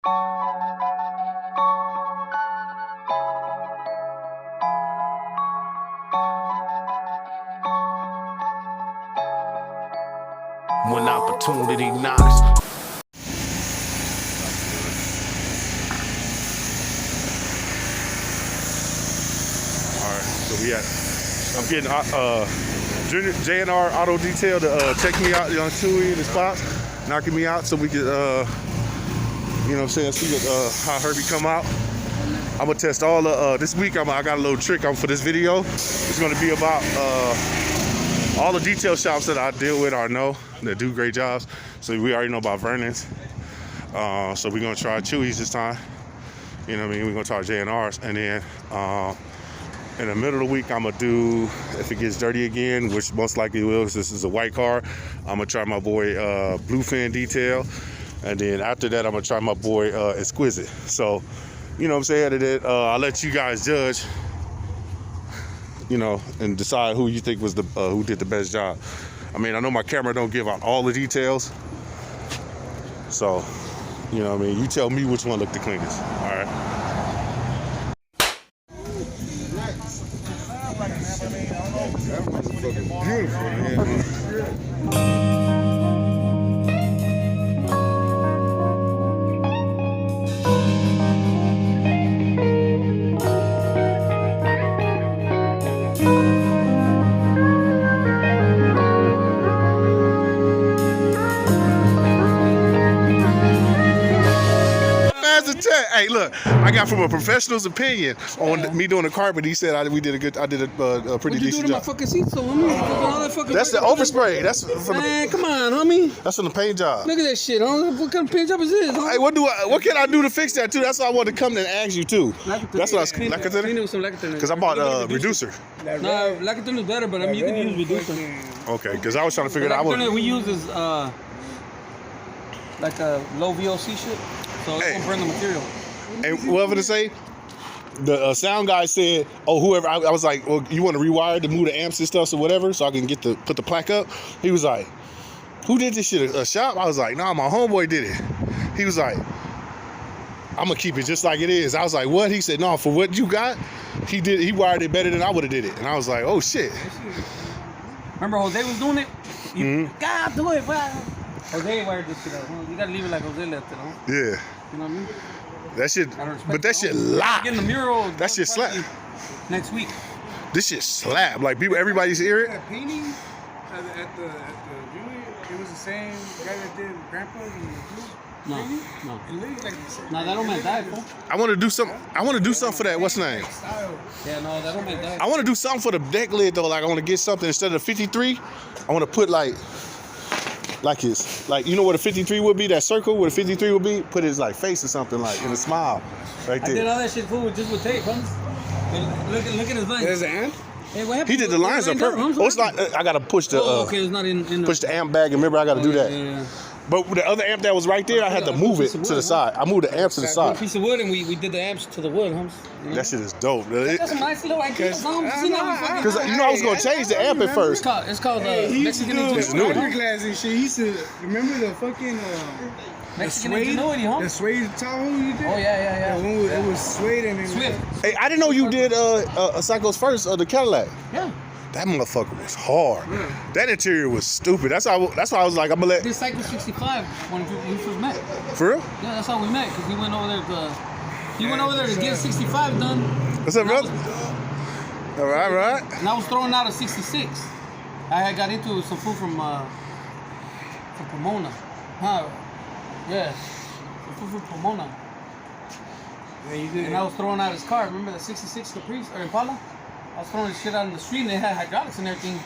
When opportunity knocks. Alright, so I'm getting JNR Auto Detail to check me out, Young Chewy and his pops, knocking me out so we could, you know what I'm saying, see how Herbie come out. I'm gonna test all the, this week I got a little trick for this video. It's gonna be about all the detail shops that I deal with or know that do great jobs. So we already know about Vernon's. So we're gonna try Chewy's this time. You know what I mean? We're gonna try JNR's, and then in the middle of the week I'm gonna do, if it gets dirty again, which most likely will, because this is a white car, I'm gonna try my boy Bluefin Detail, and then after that I'm gonna try my boy Exquisite. So, you know what I'm saying? That I'll let you guys judge, you know, and decide who you think was the who did the best job. I mean, I know my camera don't give out all the details, so you know what I mean, you tell me which one looked the cleanest. All right. Beautiful, man. Hey, look, I got from a professional's opinion on me doing the carpet. He said I did a pretty decent job. My fucking seats, so homie? That's the overspray. That's from man, come on, homie. That's from the paint job. Look at that shit, huh? What kind of paint job is this? Huh? Hey, what can I do to fix that too? That's why I wanted to come and ask you too. That's what I was clean it with some lacquer. Because I bought a reducer. No, lacquer is better, but I mean you can use reducer. Okay, because I was trying to figure it out. Lacquer we use is like a low VOC shit, so it won't burn the material. And whatever to say, the sound guy said, "Oh, whoever." I was like, "Well, you want to rewire to move the amps and stuff or whatever, so I can put the plaque up." He was like, "Who did this shit? A shop?" I was like, "Nah, my homeboy did it." He was like, "I'm gonna keep it just like it is." I was like, "What?" He said, "No, for what you got, he wired it better than I would have did it." And I was like, "Oh shit." Remember Jose was doing it? God, do it, bro. Jose wired this shit out. You gotta leave it like Jose left it, huh? Yeah. You know what I mean? That shit, but that shit locked. Getting the mural. That shit slap. Next week. This shit slap. Like people, everybody's hear it. That painting at the jewelry, it was the same guy that did Grandpa. No. It looked like the same. No, that don't make that, fool. I want to do something for that. What's the name? Yeah, no, that don't make that. I want to do something for the deck lid though. Like I want to get something instead of 53. I want to put like his, like, you know what a 53 would be? That circle where the 53 would be? Put his like face or something, like in a smile, right there. I did all that shit cool just with tape, huh? Look at his lines. There's an amp? Hey, what happened? He did the lines on purpose. Oh, it's not. I gotta push the. okay, it's not in push the amp back. And remember, I gotta do that. Yeah. But with the other amp that was right there, I had to move it to the side. I moved the amp to the side. A piece of wood, and we did the amps to the wood, huh? You know? That shit is dope. That's some nice little ideas, huh? Because you know I was gonna change the amp at first. It's called Mexican Ingenuity. Fiberglass and shit. He used to remember the fucking Mexican Ingenuity, huh? The suede Tahoe you did. Oh yeah. It was suede and then Swift. Hey, I didn't know you did a Psycho's first the Cadillac. Yeah. That motherfucker was hard. That interior was stupid. That's why I was like, I'm gonna let. This Psycho 65 when we first met. For real? Yeah, that's how we met, because he went over there to get 65 done. What's up, brother? All right. And I was throwing out a 66. I had got into it with some food from Pomona. Yeah. Some food from Pomona. Yeah, you did. And I was throwing out his car. Remember the 66 Caprice or Impala? I was throwing this shit out in the street, and they had hydraulics and everything.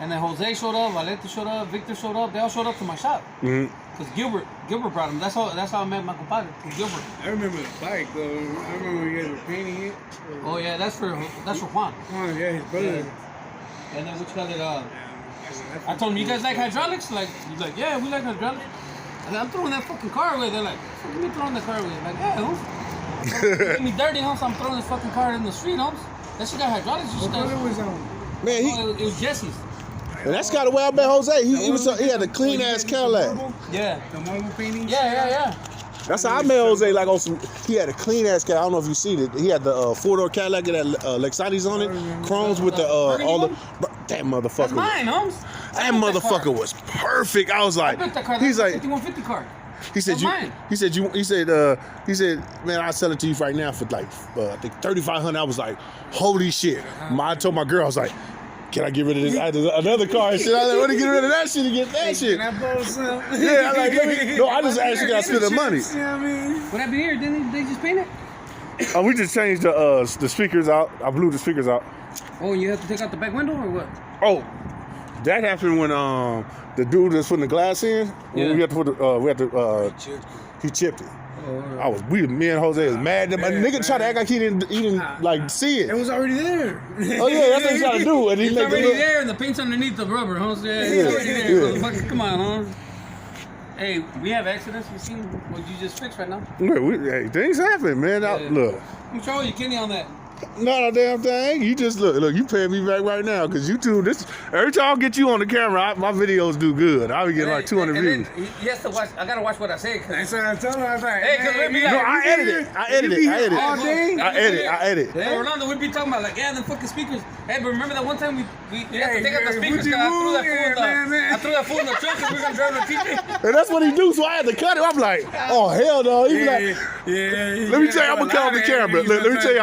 And then Jose showed up, Valete showed up, Victor showed up. They all showed up to my shop. Because Gilbert brought them. That's how I met my compadre, Gilbert. I remember the bike though. I remember you guys were painting it. Oh yeah, that's for Juan. Oh yeah, his brother. Yeah. And then which color? I told him, you guys like hydraulics? Like, he's like, yeah, we like hydraulics. And I'm throwing that fucking car away. They're like, what are you throwing the car away? I'm like, yeah, get me dirty, homes. I'm throwing this fucking car in the street, homes. That shit got hydraulics. What color was on? Man, it was Jesse's. And that's kind of where I met Jose. He had a clean ass Cadillac. Yeah. The marble painting. Yeah. That's how I met Jose. Like on some, he had a clean ass car. I don't know if you seen it. He had the 4-door Cadillac that Lexati's on it, chromes with the all the. That motherfucker. That's mine, Holmes. That motherfucker was perfect. I was like, he's like, 5150 car. he said he said, man, I'll sell it to you right now for like I think $3,500. I was like, holy shit. I told my girl, I was like, can I get rid of this? I had another car and shit. I was like, want to get rid of that shit and get that shit. Can I borrow some? Yeah, I like, no, I just actually got to spend the money. You know what I mean? What happened here? Didn't they just paint it? We just changed the speakers out. I blew the speakers out. Oh, you have to take out the back window or what? Oh, that happened when the dude that's putting the glass in. When we had to put he chipped it. Me and Jose was mad. My nigga tried to act like he didn't like see it. It was already there. Oh yeah, that's what he tried to do. And he It's made already there and the paint's underneath the rubber, Holmes. Yeah, it's already there. Motherfucker, come on, Holmes. Hey, we have accidents. You seen what you just fixed right now? Hey, things happen, man. Look. I'm sure you Kenny on that. Not a damn thing. You just look. You paying me back right now because you two. Every time I get you on the camera, my videos do good. I be getting like 200 views. He has to watch. I gotta watch what I say. That's what I told him. I was like, Hey, 'cause we be No, I edit it. I edit. Hey, Orlando, we'd be talking about like, yeah, the fucking speakers. Hey, but remember that one time we had to take out the speakers? Gucci I threw that fool in the trunk and we were gonna drive to TJ. And that's what he do. So I had to cut it. I'm like, oh hell no. He be like, let me tell you. I'm gonna cut off the camera. Let me tell you.